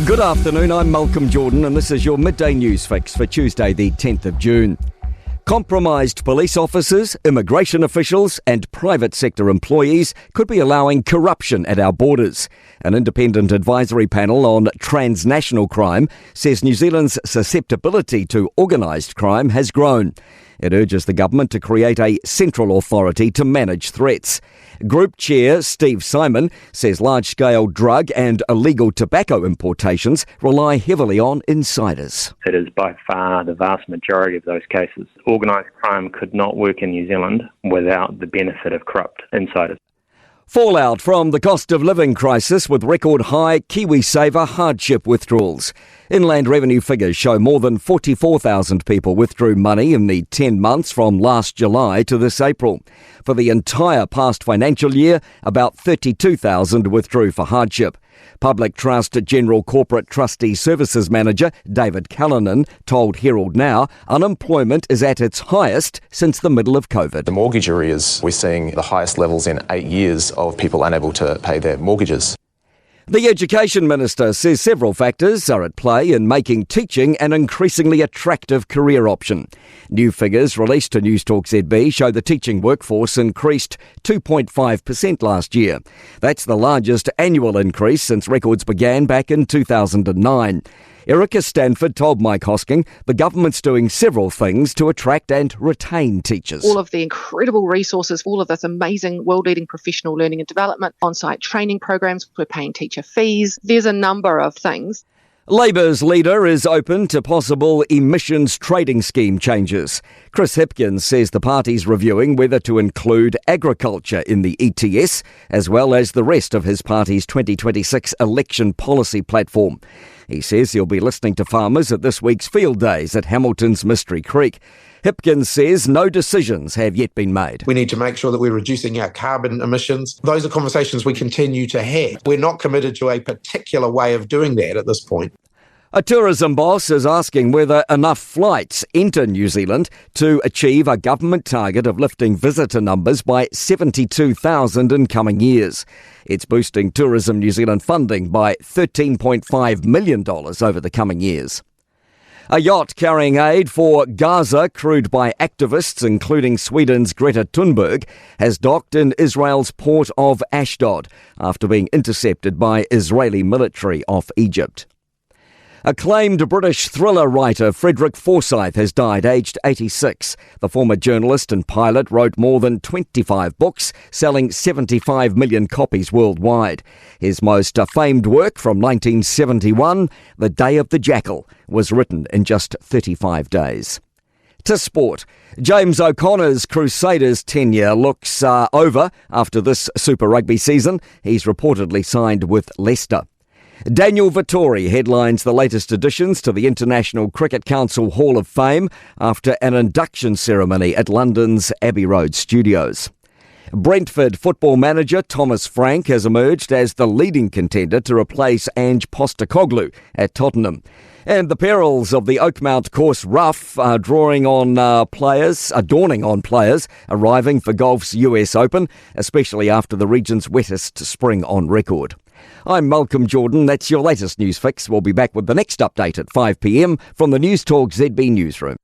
Good afternoon, I'm Malcolm Jordan and this is your Midday News Fix for Tuesday the 10th of June. Compromised police officers, immigration officials and private sector employees could be allowing corruption at our borders. An independent advisory panel on transnational crime says New Zealand's susceptibility to organised crime has grown. It urges the government to create a central authority to manage threats. Group Chair Steve Simon says large-scale drug and illegal tobacco importations rely heavily on insiders. It is by far the vast majority of those cases. Organised crime could not work in New Zealand without the benefit of corrupt insiders. Fallout from the cost of living crisis with record high KiwiSaver hardship withdrawals. Inland revenue figures show more than 44,000 people withdrew money in the 10 months from last July to this April. For the entire past financial year, about 32,000 withdrew for hardship. Public Trust General Corporate Trustee Services Manager David Callanan told Herald Now unemployment is at its highest since the middle of COVID. The mortgage arrears, we're seeing the highest levels in 8 years of people unable to pay their mortgages. The Education Minister says several factors are at play in making teaching an increasingly attractive career option. New figures released to Newstalk ZB show the teaching workforce increased 2.5% last year. That's the largest annual increase since records began back in 2009. Erica Stanford told Mike Hosking the government's doing several things to attract and retain teachers. All of the incredible resources, all of this amazing world-leading professional learning and development, on-site training programs, we're paying teacher fees. There's a number of things. Labor's leader is open to possible emissions trading scheme changes. Chris Hipkins says the party's reviewing whether to include agriculture in the ETS, as well as the rest of his party's 2026 election policy platform. He says he'll be listening to farmers at this week's field days at Hamilton's Mystery Creek. Hipkins says no decisions have yet been made. We need to make sure that we're reducing our carbon emissions. Those are conversations we continue to have. We're not committed to a particular way of doing that at this point. A tourism boss is asking whether enough flights enter New Zealand to achieve a government target of lifting visitor numbers by 72,000 in coming years. It's boosting Tourism New Zealand funding by $13.5 million over the coming years. A yacht carrying aid for Gaza, crewed by activists including Sweden's Greta Thunberg, has docked in Israel's port of Ashdod after being intercepted by Israeli military off Egypt. Acclaimed British thriller writer Frederick Forsyth has died, aged 86. The former journalist and pilot wrote more than 25 books, selling 75 million copies worldwide. His most famed work from 1971, The Day of the Jackal, was written in just 35 days. To sport, James O'Connor's Crusaders tenure looks over after this Super Rugby season. He's reportedly signed with Leicester. Daniel Vettori headlines the latest additions to the International Cricket Council Hall of Fame after an induction ceremony at London's Abbey Road studios. Brentford football manager Thomas Frank has emerged as the leading contender to replace Ange Postecoglou at Tottenham. And the perils of the Oakmount course rough are dawning on players arriving for golf's US Open, especially after the region's wettest spring on record. I'm Malcolm Jordan. That's your latest news fix. We'll be back with the next update at 5 p.m. from the Newstalk ZB newsroom.